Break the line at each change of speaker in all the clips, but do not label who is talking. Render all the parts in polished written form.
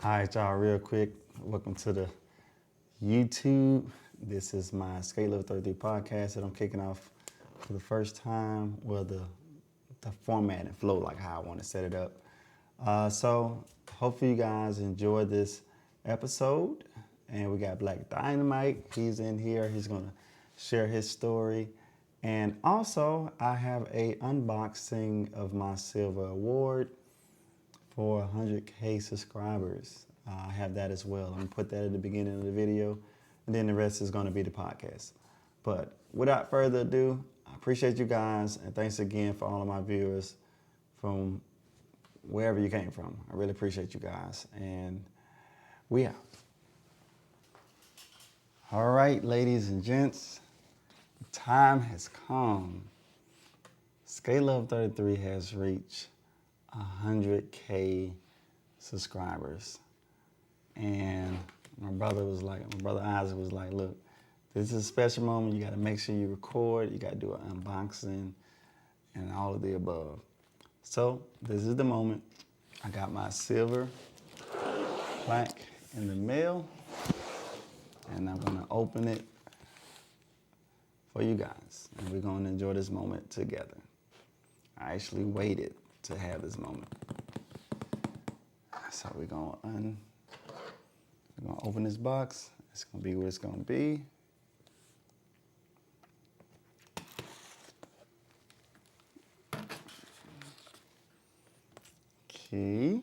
All right, y'all, real quick. Welcome to the YouTube. This is my Sk8luv33 podcast that I'm kicking off for the first time. Well, the format and flow, like how I want to set it up. So hopefully you guys enjoy this episode. And we got Black Dynamite. He's in here. He's going to share his story. And also, I have a unboxing of my silver award for 100K subscribers. I have that as well. I'm gonna put that at the beginning of the video, and then the rest is gonna be the podcast. But without further ado, I appreciate you guys, and thanks again for all of my viewers from wherever you came from. I really appreciate you guys, and we out. All right, ladies and gents, the time has come. Sk8luv33 has reached 100K subscribers. And my brother Isaac was like, look, this is a special moment. You gotta make sure you record, you gotta do an unboxing and all of the above. So this is the moment. I got my silver plaque in the mail and I'm gonna open it for you guys. And we're gonna enjoy this moment together. I actually waited to have this moment. So we're gonna open this box. It's gonna be what it's gonna be. Okay.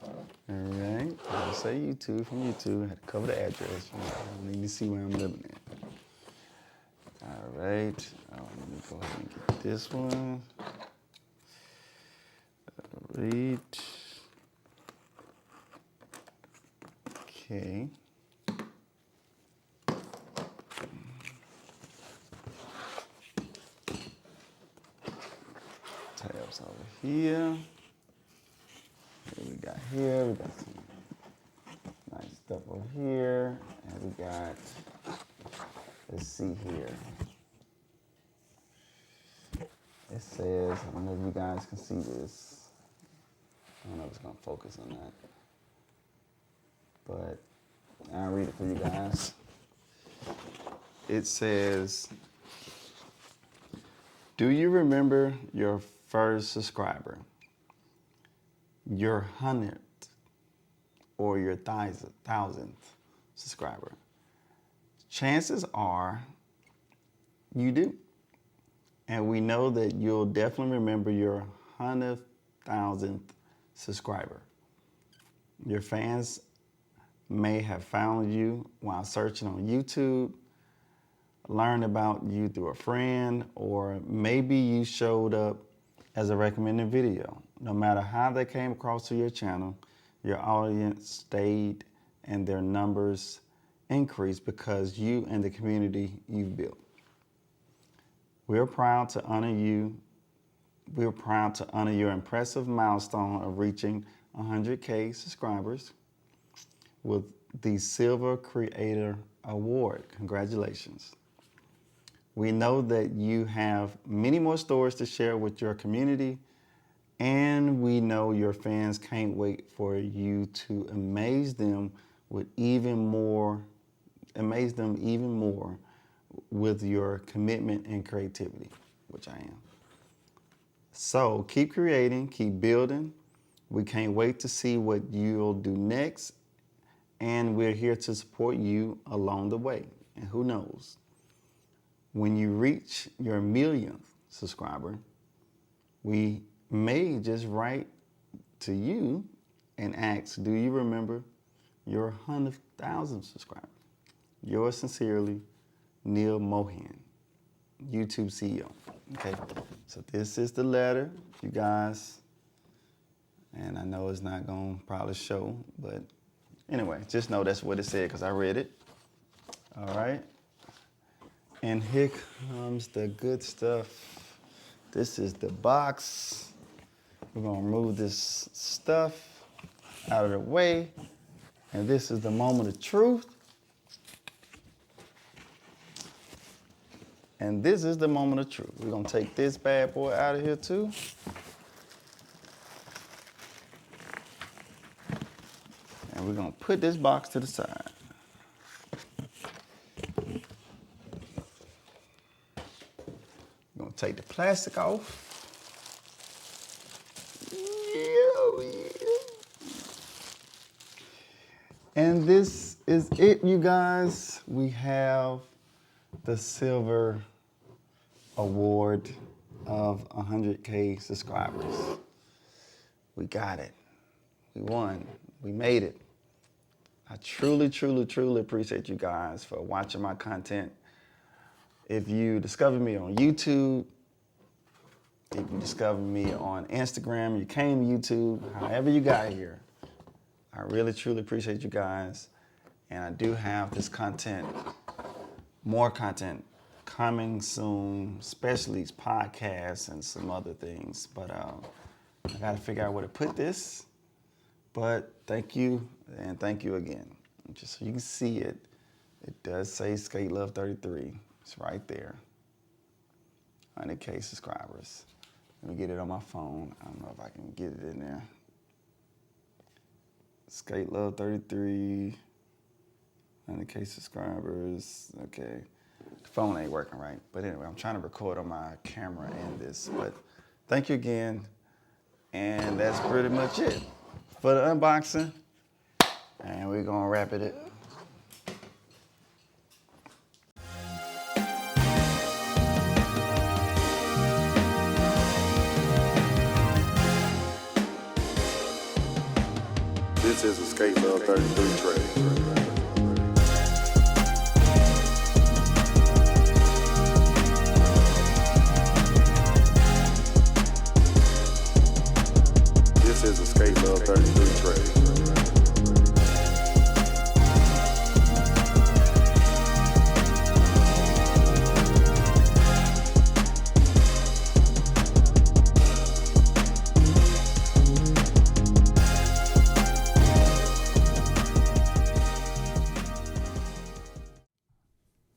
All right. I'll say YouTube from YouTube. I had to cover the address. You need to see where I'm living at. All right. Let me go ahead and get this one. Read. Okay. Tabs over here. We got some nice stuff over here. And we got, let's see here. It says, I don't know if you guys can see this. I don't know if it's gonna focus on that. But I'll read it for you guys. It says, do you remember your first subscriber, your 100th, or your 1,000th subscriber? Chances are you do. And we know that you'll definitely remember your 100,000th subscriber. Your fans may have found you while searching on YouTube, learned about you through a friend, or maybe you showed up as a recommended video. No matter how they came across to your channel, your audience stayed and their numbers increased because you and the community you've built. We're proud to honor you. We're proud to honor your impressive milestone of reaching 100K subscribers with the Silver Creator Award. Congratulations. We know that you have many more stories to share with your community, and we know your fans can't wait for you to amaze them even more with your commitment and creativity, which I am. So keep creating, keep building. We can't wait to see what you'll do next, and we're here to support you along the way. And who knows, when you reach your 1,000,000th subscriber, we may just write to you and ask, do you remember your 100,000th subscriber? Yours sincerely, Neil Mohan, YouTube CEO. Okay, so this is the letter, you guys. And I know it's not gonna probably show, but anyway, just know that's what it said because I read it. All right. And here comes the good stuff. This is the box. We're gonna remove this stuff out of the way. And this is the moment of truth. And this is the moment of truth. We're gonna take this bad boy out of here too. And we're gonna put this box to the side. We're gonna take the plastic off. And this is it, you guys. We have the silver award of 100K subscribers. We got it. We won. We made it. I truly, truly, truly appreciate you guys for watching my content. If you discovered me on YouTube, if you discovered me on Instagram, you came to YouTube, however you got here, I really, truly appreciate you guys. And I do have this content, more content coming soon, especially podcasts and some other things. But I got to figure out where to put this. But thank you, and thank you again. Just so you can see it, it does say Sk8luv33. It's right there. 100K subscribers. Let me get it on my phone. I don't know if I can get it in there. Sk8luv33, 100K subscribers. Okay, the phone ain't working right. But anyway, I'm trying to record on my camera and this. But thank you again. And that's pretty much it for the unboxing. And we're gonna wrap it up.
This is a Sk8luv33 trade. This is a Sk8luv33 trade.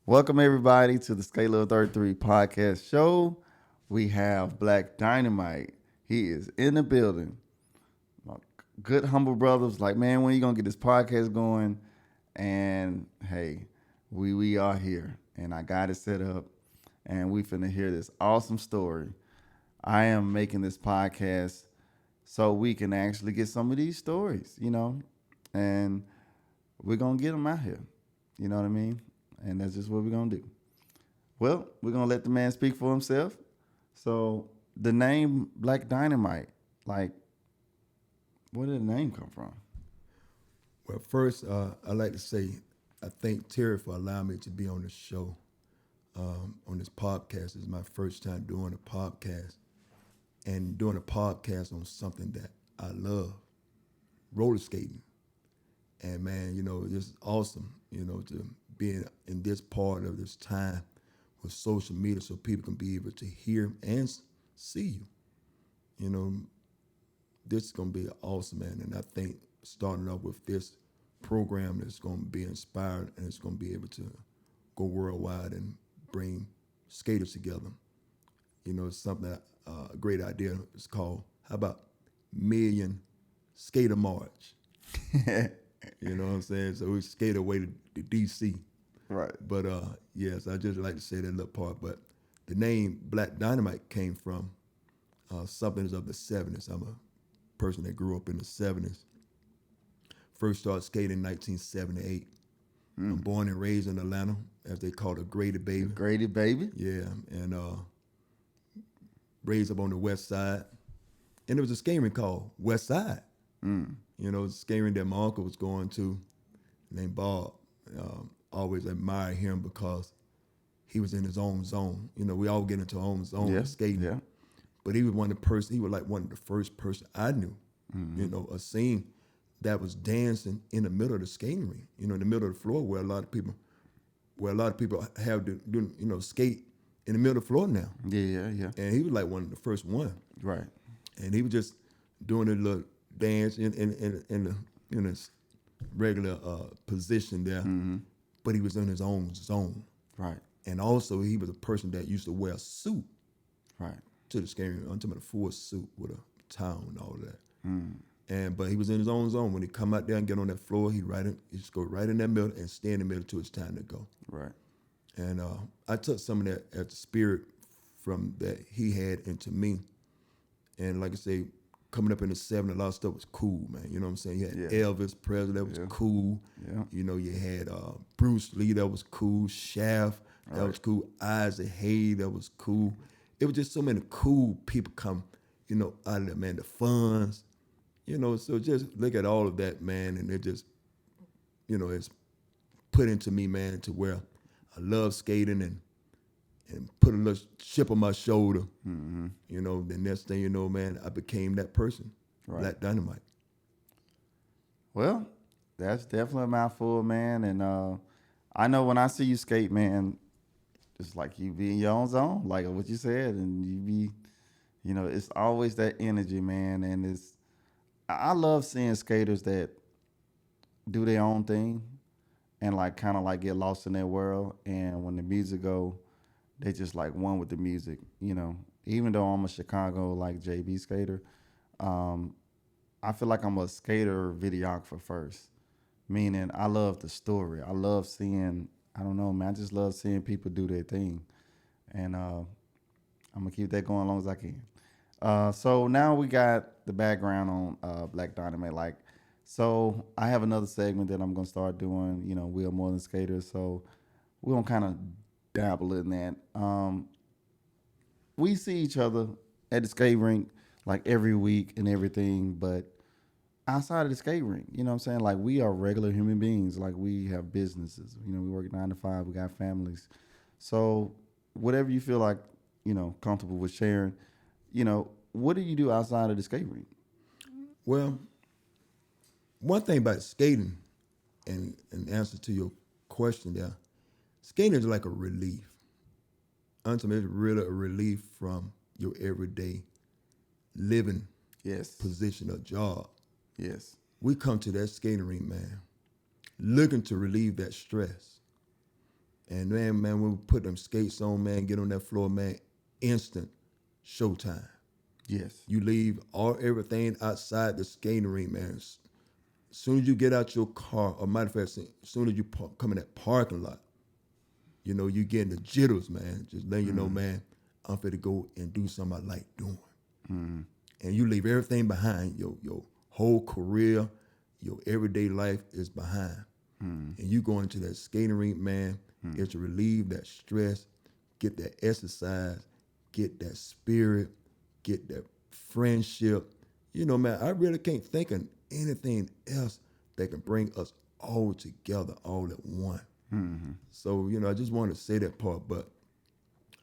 Welcome everybody to the Sk8luv33 podcast show. We have Black Dynamite. He is in the building. My good humble brothers, like, man, when are you gonna get this podcast going? And hey, we are here, and I got it set up, and we finna hear this awesome story. I am making this podcast so we can actually get some of these stories, and we're gonna get them out here. You know what I mean? And that's just what we're going to do. Well, we're going to let the man speak for himself. So the name Black Dynamite, like, where did the name come from?
Well, first, I'd like to say I thank Terry for allowing me to be on the show, on this podcast. This is my first time doing a podcast, and doing a podcast on something that I love, roller skating. And man, this is awesome, to be in this part of this time with social media so people can be able to hear and see you. This is going to be awesome, man. And I think starting off with this program that's going to be inspired and it's going to be able to go worldwide and bring skaters together. It's something that, a great idea. It's called, how about Million Skater March? You know what I'm saying? So we skate away to D.C.
Right.
But yes, I just like to say that little part. But the name Black Dynamite came from something of the 70s. I'm a person that grew up in the 70s. First started skating in 1978. I'm born and raised in Atlanta, as they call it, Grady Baby.
Grady Baby?
Yeah, and raised up on the west side. And there was a skating rink called West Side. The skating rink that my uncle was going to, named Bob. Always admired him because he was in his own zone. We all get into our own zone skating. Yeah. But he was he was like one of the first person I knew, a scene that was dancing in the middle of the skating rink, in the middle of the floor where a lot of people have to do, skate in the middle of the floor now.
Yeah.
And he was like one of the first one.
Right.
And he was just doing a little dance in his regular position there, but he was in his own zone.
Right.
And also he was a person that used to wear a suit.
Right.
To the skating rink. I'm talking about a full suit with a towel and all that. But he was in his own zone. When he come out there and get on that floor, he just go right in that middle and stay in the middle till it's time to go.
Right.
And I took some of that as the spirit from that he had into me. And like I say, coming up in the 70s, a lot of stuff was cool, man. You know what I'm saying? You had Elvis Presley, that was cool.
Yeah.
You know, you had Bruce Lee, that was cool. Shaft, that was cool. Isaac Hayes, that was cool. It was just so many cool people come, you know, out of that, man. The Funds, you know, so just look at all of that, man, and it just, you know, it's put into me, man, to where I love skating and put a little chip on my shoulder. Mm-hmm. You know, the next thing you know, man, I became that person, Black Dynamite.
Well, that's definitely a mouthful, man. And I know when I see you skate, man, it's like you be in your own zone, like what you said, and you be, you know, it's always that energy, man. And I love seeing skaters that do their own thing and like kind of like get lost in their world. And when the music go, they just like one with the music, you know. Even though I'm a Chicago like JB skater, I feel like I'm a skater videographer first. Meaning I love the story. I love seeing, I don't know, man, I just love seeing people do their thing. And I'm gonna keep that going as long as I can. So now we got the background on Black Dynamite. Like, so I have another segment that I'm gonna start doing, you know, we are more than skaters. So we're gonna kind of dabble in that. We see each other at the skate rink like every week and everything, but outside of the skate rink, you know what I'm saying? Like we are regular human beings. Like we have businesses. You know, we work 9 to 5. We got families. So whatever you feel like, you know, comfortable with sharing, you know, what do you do outside of the skate rink?
Well, one thing about skating, and in answer to your question there, skating is like a relief. Ultimately, it's really a relief from your everyday living position or job.
Yes.
We come to that skating rink, man, looking to relieve that stress. And man, when we put them skates on, man, get on that floor, man, instant showtime.
Yes.
You leave everything outside the skating rink, man. As soon as you get out your car, or matter of fact, as soon as you come in that parking lot, you know, you getting the jitters, man. Just letting you know, man, I'm fit to go and do something I like doing. Mm-hmm. And you leave everything behind. Your whole career, your everyday life is behind. Mm-hmm. And you go into that skating rink, man, it's to relieve that stress, get that exercise, get that spirit, get that friendship. You know, man, I really can't think of anything else that can bring us all together all at once. Mm-hmm. So, you know, I just want to say that part, but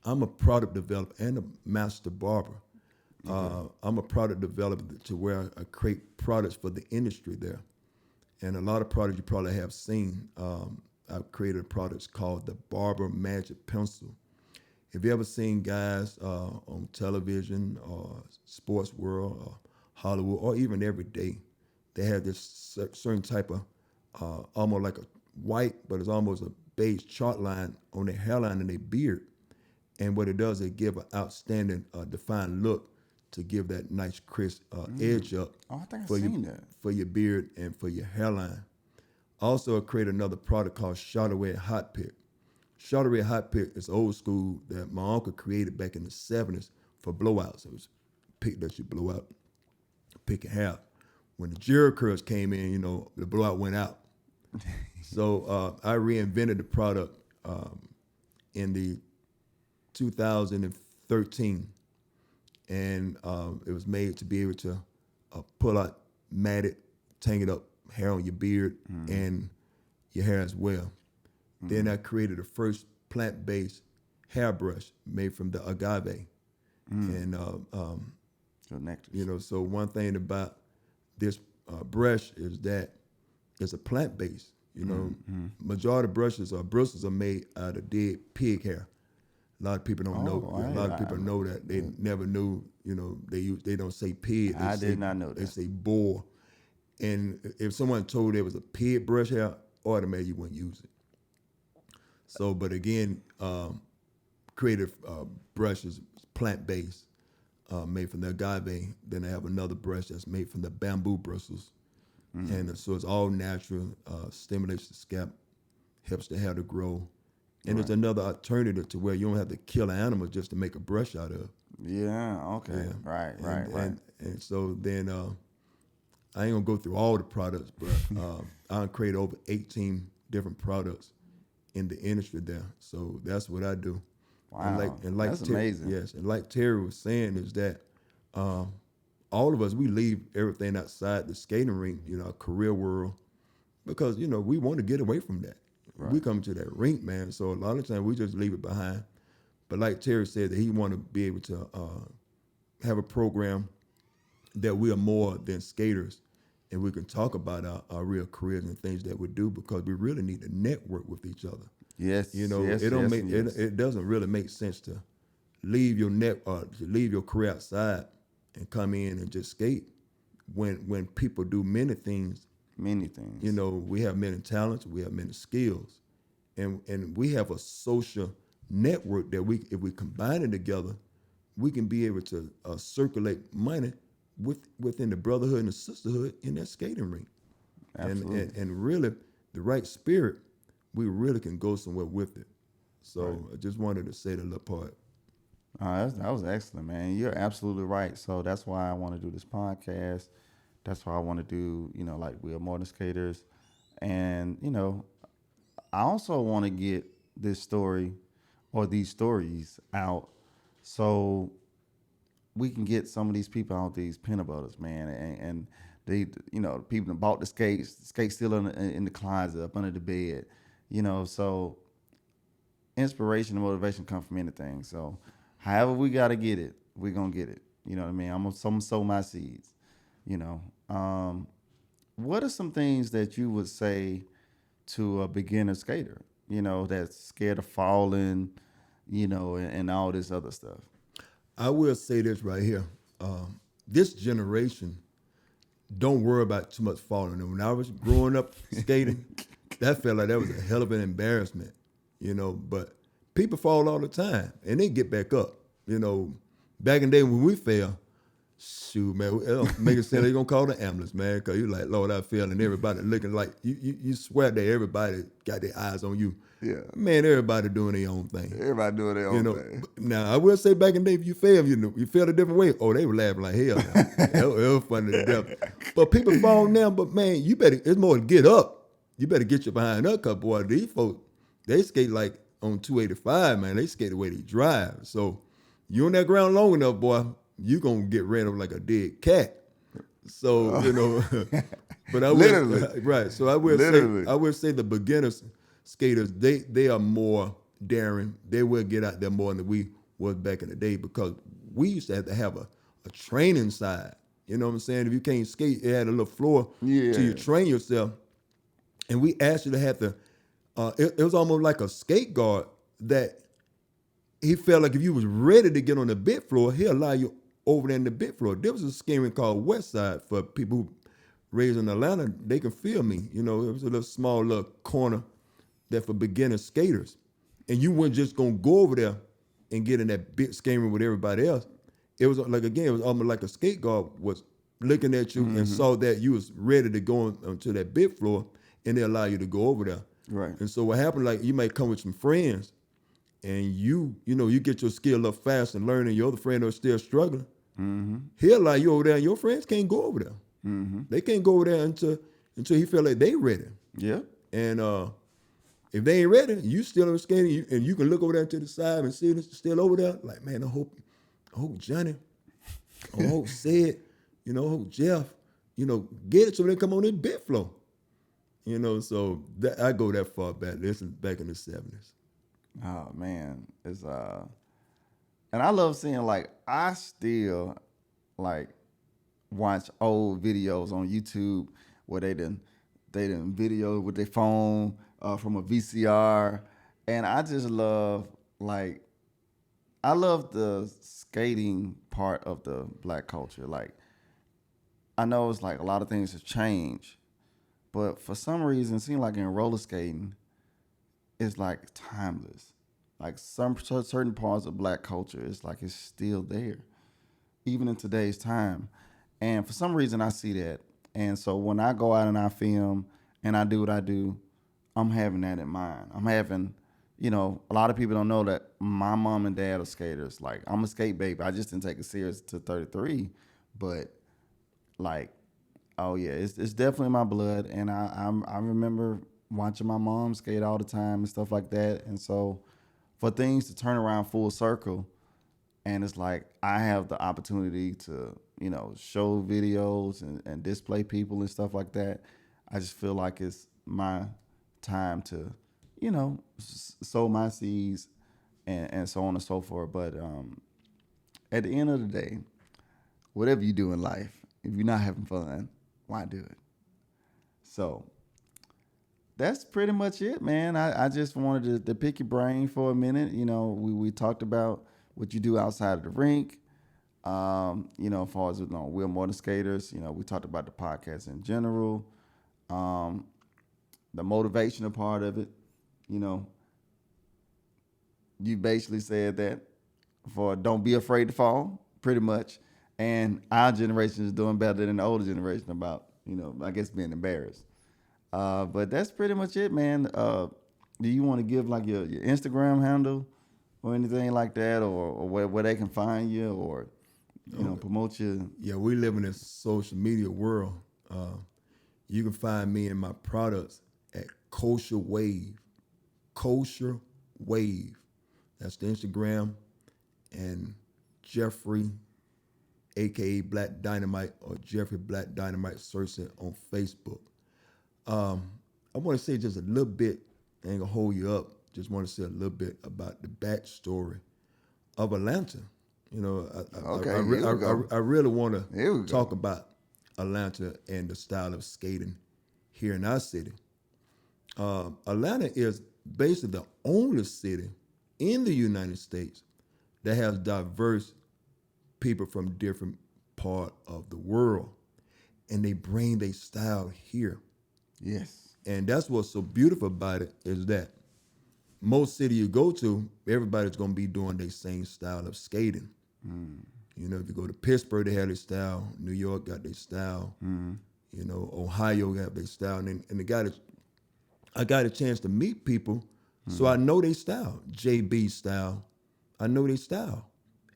I'm a product developer and a master barber. I'm a product developer to where I create products for the industry there. And a lot of products you probably have seen. I've created products called the Barber Magic Pencil. Have you ever seen guys on television or sports world or Hollywood or even every day, they have this certain type of almost like a white, but it's almost a beige chalk line on their hairline and their beard. And what it does, it give an outstanding defined look to give that nice crisp edge up for your beard and for your hairline. Also, I created another product called Shawty Hot Pick. Shawty Hot Pick is old school that my uncle created back in the 70s for blowouts. It was a pick that you blow out, pick your hair. When the Jerry curls came in, you know, the blowout went out. So I reinvented the product in the 2013, and it was made to be able to pull out matted, tangled up hair on your beard and your hair as well. Then I created the first plant-based hairbrush made from the agave, and you know. So one thing about this brush is that it's a plant-based. You know, majority of brushes or bristles are made out of dead pig hair. A lot of people don't know. A lot of people know that. They never knew. You know, they don't say pig.
I did not know that.
They say boar. And if someone told there was a pig brush hair, automatically you wouldn't use it. So, but again, creative brushes, plant-based. made from the agave. Then I have another brush that's made from the bamboo bristles. And so it's all natural, stimulates the scalp, helps the hair to grow. And it's another alternative to where you don't have to kill an animal just to make a brush out of.
Yeah. Okay.
Yeah.
Right.
And so then I ain't gonna go through all the products, but I create over 18 different products in the industry there. So that's what I do.
Wow.
And like
That's amazing.
Yes, and like Terry was saying is that all of us, we leave everything outside the skating rink, our career world, because, we want to get away from that. Right. We come to that rink, man. So a lot of times we just leave it behind. But like Terry said, that he want to be able to have a program that we are more than skaters, and we can talk about our real careers and things that we do, because we really need to network with each other.
Yes.
It doesn't really make sense to leave your career outside and come in and just skate when people do many things.
Many things.
We have many talents, we have many skills, and we have a social network that if we combine it together, we can be able to circulate money within the brotherhood and the sisterhood in that skating rink.
Absolutely.
And really, the right spirit, we really can go somewhere with it. So I just wanted to say that little part.
That was excellent, man. You're absolutely right. So that's why I want to do this podcast. That's why I want to do, like we are more than skaters. And, I also want to get this story or these stories out so we can get some of these people out these peanut butters, man. And they, people that bought the skates still in the closet, up under the bed, so inspiration and motivation come from anything. So however we got to get it, we're going to get it. You know what I mean? I'm going to sow my seeds, What are some things that you would say to a beginner skater, that's scared of falling, and all this other stuff?
I will say this right here. This generation don't worry about too much falling. And when I was growing up skating, that felt like that was a hell of an embarrassment, but people fall all the time and they get back up. Back in the day when we fell, shoot, man, make it sound they're going to call the ambulance, man, because you're like, Lord, I fell, and everybody looking like, you swear that everybody got their eyes on you.
Yeah.
Man, everybody doing their own thing.
Everybody doing their own thing.
Now, I will say back in the day, if you fail, you feel a different way. Oh, they were laughing like hell. It was funny to death. But people fall now, but man, it's more to get up. You better get your behind up, because, boy, these folks, they skate like on 285, man. They skate the way they drive. So you on that ground long enough, boy, you going to get ran over like a dead cat. So, but I will,
Literally.
Right. So I will say the beginners skaters, they are more daring. They will get out there more than we was back in the day, because we used to have a training side. You know what I'm saying? If you can't skate, it had a little floor till you train yourself. And we actually had to, it was almost like a skate guard that he felt like if you was ready to get on the bit floor, he'll allow you over there in the bit floor. There was a skating rink called West Side for people who raised in Atlanta. They can feel me. It was a little small little corner that for beginner skaters. And you weren't just going to go over there and get in that big skating rink with everybody else. It was like, again, it was almost like a skate guard was looking at you and saw that you was ready to go onto that bit floor, and they allow you to go over there.
Right.
And so what happened, like you might come with some friends, and you get your skill up fast and learn, and your other friend are still struggling. He'll allow you over there, and your friends can't go over there. They can't go over there until he feel like they ready.
Yeah.
And if they ain't ready, you still skating, and you can look over there to the side and see it's still over there. Like, man, I hope Johnny, I hope Sid, I hope Jeff, get it so they come on this bit flow. So I go that far back. This is back in the 70s.
Oh man, it's and I love seeing, like, I still like watch old videos on YouTube where they done video with their phone from a VCR, and I just love, like, I love the skating part of the Black culture. Like, I know it's like a lot of things have changed, but for some reason, it seems like in roller skating, it's like timeless. Like certain parts of Black culture, it's like it's still there. even in today's time. And for some reason, I see that. And so when I go out and I film and I do what I do, I'm having that in mind. I'm having, a lot of people don't know that my mom and dad are skaters. Like, I'm a skate baby. I just didn't take it serious to 33, but like, oh yeah, it's definitely in my blood. And I remember watching my mom skate all the time and stuff like that. And so for things to turn around full circle, and it's like I have the opportunity to, show videos and display people and stuff like that. I just feel like it's my time to, sow my seeds and so on and so forth. But at the end of the day, whatever you do in life, if you're not having fun, why do it? So that's pretty much it, man. I just wanted to pick your brain for a minute. We talked about what you do outside of the rink. As far as we're more than skaters. We talked about the podcast in general, the motivational part of it. You basically said that for don't be afraid to fall, pretty much. And our generation is doing better than the older generation about, I guess being embarrassed. But that's pretty much it, man. Do you want to give like your Instagram handle or anything like that, or where they can find you, or promote you?
Yeah, we live in a social media world. You can find me and my products at Kosher Wave. Kosher Wave. That's the Instagram. And Jeffrey, aka Black Dynamite, or Jeffrey Black Dynamite, search it on Facebook. I want to say just a little bit, I ain't gonna hold you up, just want to say a little bit about the backstory of Atlanta. I really want to talk about Atlanta and the style of skating here in our city. Atlanta is basically the only city in the United States that has diverse people from different part of the world, and they bring their style here.
Yes.
And that's what's so beautiful about it, is that most city you go to, everybody's gonna be doing their same style of skating. If you go to Pittsburgh, they have their style. New York got their style. Ohio got their style. And I got a chance to meet people, so I know their style. JB style, I know their style.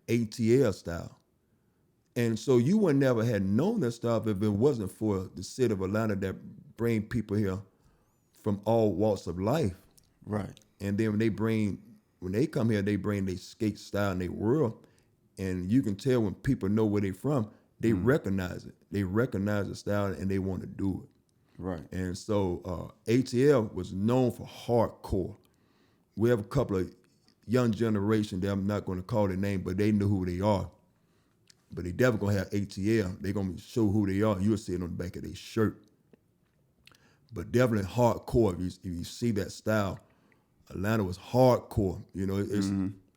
ATL style. And so you would never have known that stuff if it wasn't for the city of Atlanta that bring people here from all walks of life.
Right.
And then when they come here, they bring their skate style and their world. And you can tell when people know where they're from, they recognize it. They recognize the style and they want to do it.
Right.
And so ATL was known for hardcore. We have a couple of young generation that I'm not going to call their name, but they know who they are. But they definitely going to have ATL. They're going to show who they are. You'll see it on the back of their shirt. But definitely hardcore. If you see that style, Atlanta was hardcore.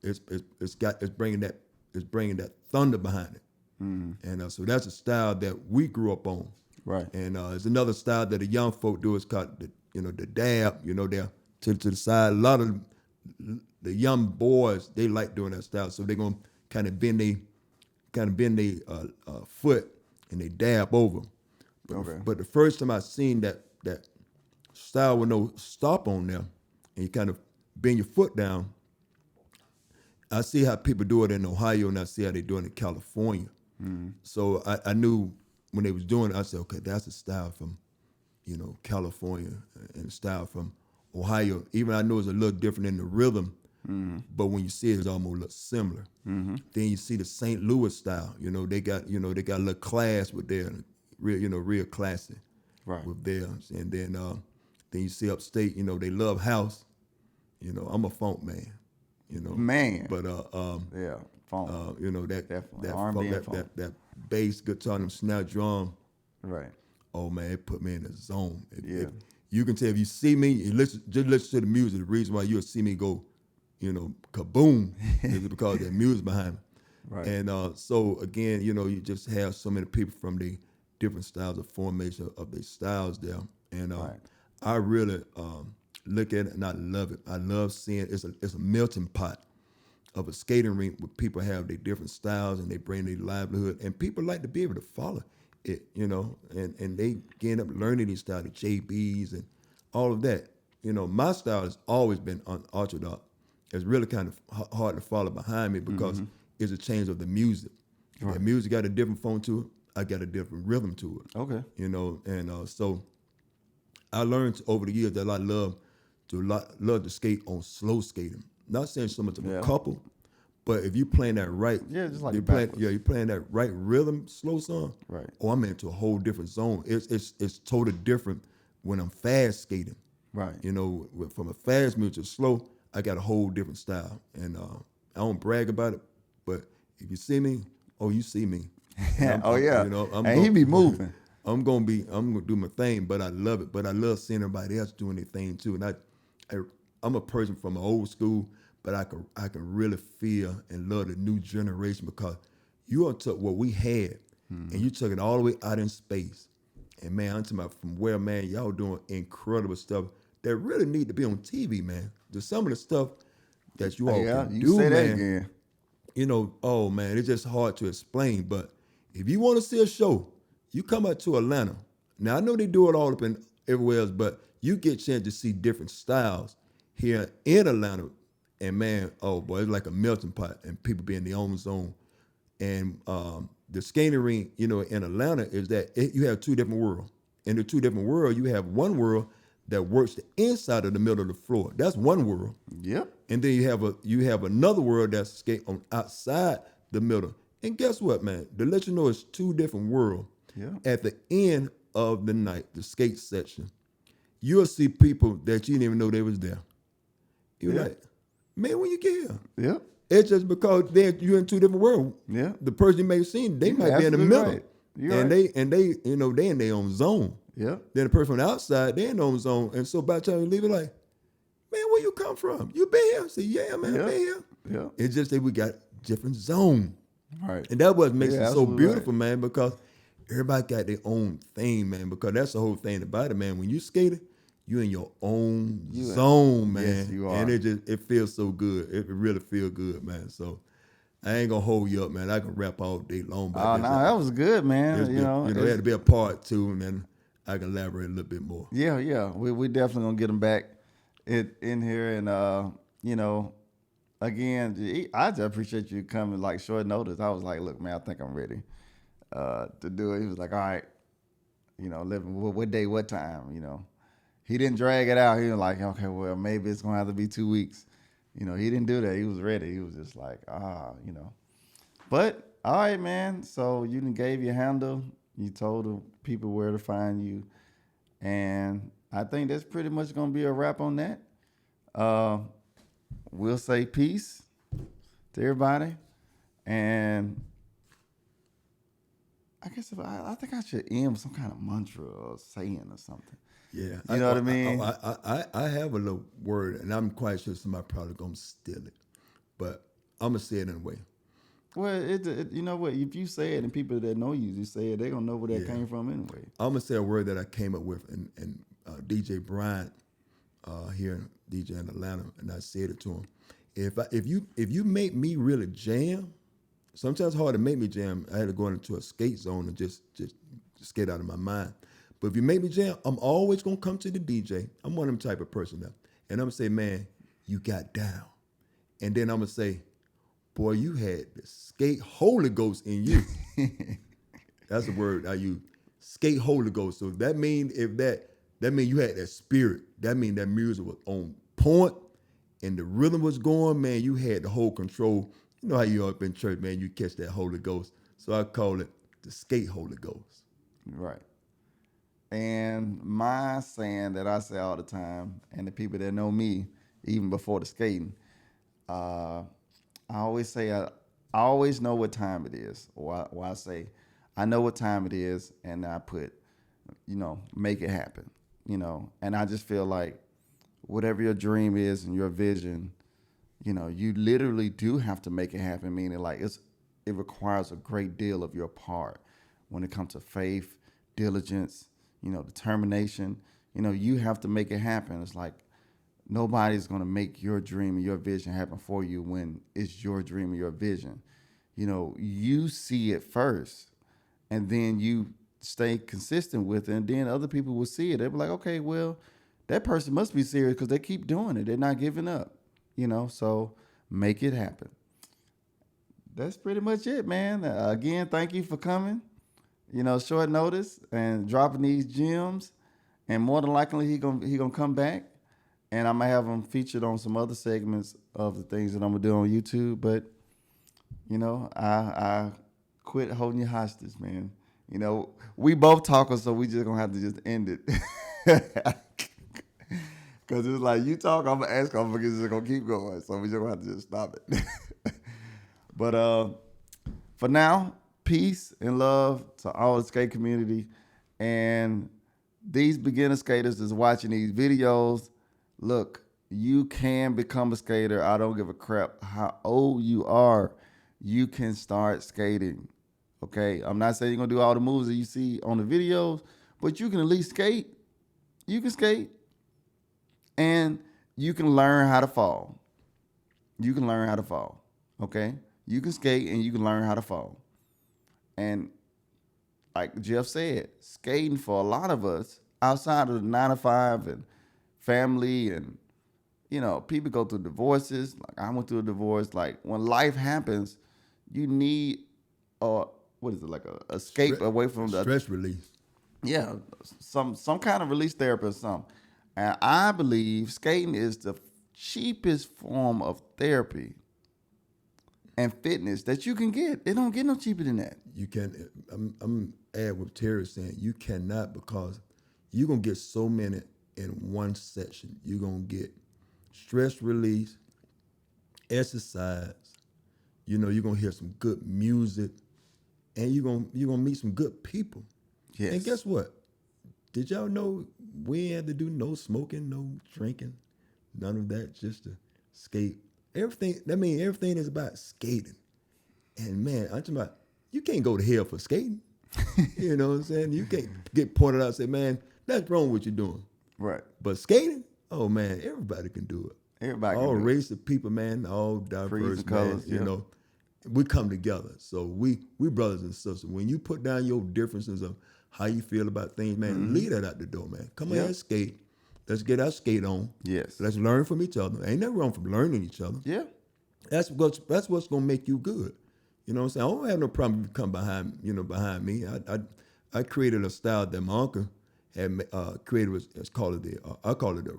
It's bringing that thunder behind it. And so that's a style that we grew up on.
Right.
And it's another style that the young folk do. It's called the dab. They're to the side. A lot of the young boys, they like doing that style. So they're gonna kind of bend their foot and they dab over. But the first time I seen that style with no stop on there, and you kind of bend your foot down, I see how people do it in Ohio, and I see how they do it in California. So I knew when they was doing it, I said, okay, that's a style from, California, and a style from Ohio. Even I know it's a little different in the rhythm, but when you see it, it's almost look similar. Then you see the St. Louis style. They got a little class with their real classy,
right,
with theirs. And then you see upstate. They love house. I'm a funk man.
Man.
But
yeah, funk.
That
Definitely.
that
R&B
funk,
and funk.
that bass guitar, them snare drum.
Right.
Oh man, it put me in the zone.
Yeah.
You can tell if you see me, just listen to the music. The reason why you'll see me go, kaboom, is because there's music behind it.
Right.
And so again, you just have so many people from the different styles of formation of their styles there. And
Right.
I really look at it and I love it. I love seeing it's a melting pot of a skating rink where people have their different styles and they bring their livelihood, and people like to be able to follow it, and they end up learning these styles, the JBs and all of that. My style has always been unorthodox. It's really kind of hard to follow behind me because it's a change of the music.
Right.
The music got a different phone to it. I got a different rhythm to it.
Okay.
And so I learned over the years that I love to skate on slow skating. Not saying so much of a couple, but if you playing that right,
just like
you're playing that right rhythm, slow song.
Right.
Oh, I'm into a whole different zone. It's totally different when I'm fast skating.
Right.
From a fast music to slow, I got a whole different style, and I don't brag about it, but if you see me, you see me.
And he be moving.
I'm gonna do my thing, but I love it. But I love seeing everybody else doing their thing too. And I'm a person from an old school, but I can really feel and love the new generation because you took what we had and you took it all the way out in space. And man, I'm talking about from where, man, y'all doing incredible stuff that really need to be on TV, man. There's some of the stuff that you all can do,
say that
man.
again.
Oh man, it's just hard to explain. But if you want to see a show, you come out to Atlanta. Now I know they do it all up in everywhere else, but you get a chance to see different styles here in Atlanta. And man, oh boy, it's like a melting pot, and people be in their own zone. And the skating rink, in Atlanta is that you have two different worlds. In the two different worlds, you have one world that works the inside of the middle of the floor. That's one world.
Yep.
And then you have another world that's skate on outside the middle. And guess what, man? To let you know, it's two different worlds.
Yeah.
At the end of the night, the skate section, you'll see people that you didn't even know they was there. You're like, man, when you get here?
Yep.
It's just because you're in two different worlds.
Yeah.
The person you may have seen, they might be in the
absolutely
middle.
right.
They in their own zone.
Yeah.
Then the person from the outside, they in their own zone. And so by the time you leave it, like, man, where you come from? You been here? I say, yeah, man, I've been here.
Yeah.
It's just that we got different zone.
Right.
And that what makes it so
absolutely
beautiful, man, because everybody got their own thing, man, because that's the whole thing about it, man. When you skating, you in your own zone, man.
Yes, you are.
And it feels so good. It really feel good, man. So I ain't gonna hold you up, man. I can rap all day long.
Oh, no, that was good, man.
It had to be a part two, and then I can elaborate a little bit more.
Yeah. We definitely gonna get them back in here, and again, I just appreciate you coming like short notice. I was like, look, man, I think I'm ready to do it. He was like, all right, what day, what time, He didn't drag it out. He was like, okay, well, maybe it's gonna have to be 2 weeks. He didn't do that. He was ready. He was just like, But all right, man. So you done gave your handle. You told the people where to find you, and I think that's pretty much gonna be a wrap on that. We'll say peace to everybody, and I guess I think I should end with some kind of mantra or saying or something.
Yeah,
you know what I mean.
I have a little word, and I'm quite sure somebody probably gonna steal it, but I'm gonna say it anyway.
Well, you know what? If you say it, and people that know you say it, they're gonna know where that came from anyway.
I'm gonna say a word that I came up with, and DJ Bryant here, DJ in Atlanta, and I said it to him. If you make me really jam, sometimes it's hard to make me jam. I had to go into a skate zone and just skate out of my mind. But if you make me jam, I'm always gonna come to the DJ. I'm one of them type of person now, and I'm gonna say, man, you got down, and then I'm gonna say, boy, you had the skate Holy Ghost in you. That's the word I use. Skate Holy Ghost. So that mean that mean you had that spirit. That mean that music was on point and the rhythm was going, man. You had the whole control. You know how you up in church, man, you catch that Holy Ghost. So I call it the Skate Holy Ghost.
Right. And my saying that I say all the time, and the people that know me, even before the skating, I always say I always know what time it is. Or I say I know what time it is, and I put, make it happen. And I just feel like whatever your dream is and your vision, you literally do have to make it happen. Meaning like it requires a great deal of your part when it comes to faith, diligence, determination. You have to make it happen. It's like nobody's gonna make your dream and your vision happen for you when it's your dream and your vision. You know, you see it first, and then you stay consistent with it, and then other people will see it. They'll be like, okay, well, that person must be serious because they keep doing it. They're not giving up. You know, so make it happen. That's pretty much it, man. Again, thank you for coming. You know, short notice and dropping these gems, and more than likely he gonna come back, and I'm gonna have him featured on some other segments of the things that I'm gonna do on YouTube. But you know, I quit holding you hostage, man. You know, we both talkers, so we just gonna have to just end it. Cause it's like you talk, I'm gonna ask, I'm just gonna keep going. So we just gonna have to just stop it. But for now, peace and love to all the skate community. And these beginner skaters that's watching these videos, look, you can become a skater. I don't give a crap how old you are. You can start skating. Okay, I'm not saying you're gonna do all the moves that you see on the videos, but you can at least skate. You can skate, and you can learn how to fall. You can learn how to fall. Okay, you can skate and you can learn how to fall. And like Jeff said, skating for a lot of us outside of the 9 to 5 and family, and you know, people go through divorces. Like I went through a divorce. Like when life happens, you need what is it, like a escape away from the
stress release.
Yeah, some kind of release therapy or something. And I believe skating is the cheapest form of therapy and fitness that you can get. It don't get no cheaper than that.
You can. I'm add what Terry's saying. You cannot, because you're gonna get so many in one session. You're gonna get stress release, exercise. You know, you're gonna hear some good music, and you're gonna meet some good people.
Yes.
And guess what? Did y'all know we had to do no smoking, no drinking, none of that, just to skate. Everything. I mean, everything is about skating. And man, I'm talking about, you can't go to hell for skating. You know what I'm saying? You can't get pointed out and say, man, that's wrong what you're doing.
Right.
But skating, oh man, everybody can do it.
Everybody
all
can do
race of people, man, all diverse,
and
man.
colors,
You know, we come together. So we brothers and sisters. When you put down your differences of how you feel about things, man, leave that out the door, man. Come on and skate. Let's get our skate on.
Yes.
Let's learn from each other. Ain't nothing wrong from learning each other.
Yeah.
That's what's gonna make you good. You know what I'm saying? I don't have no problem if you come behind me. I created a style that my uncle had created. I call it the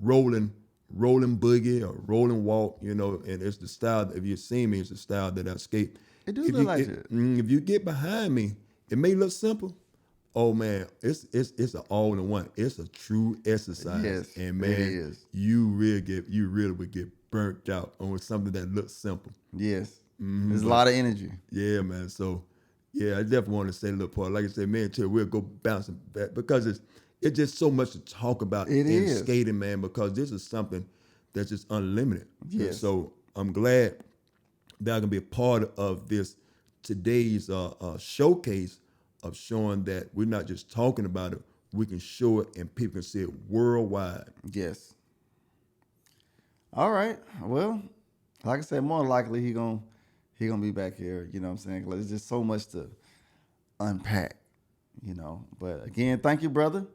rolling boogie or rolling walk. You know, and it's the style. If you see me, it's the style that I skate.
It do look like it.
If you get behind me, it may look simple. Oh man, it's an all-in-one. It's a true exercise.
Yes,
and man,
it is.
you really would get burnt out on something that looks simple.
Yes. There's a lot of energy.
Yeah, man. So yeah, I definitely want to say a little part. Like I said, me and Terry, we'll go bouncing back because it's just so much to talk about in skating, man, because this is something that's just unlimited.
Yes.
And so I'm glad that I can be a part of today's showcase of showing that we're not just talking about it, we can show it and people can see it worldwide.
Yes. All right. Well, like I said, more likely he gonna be back here. You know what I'm saying? There's just so much to unpack. You know. But again, thank you, brother,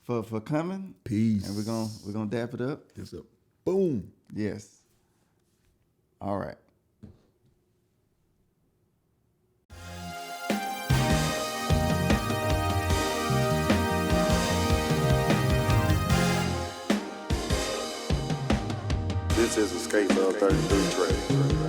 for coming.
Peace.
And we're gonna dap it up.
It's a boom.
Yes. All right.
This is a Sk8luv33 track.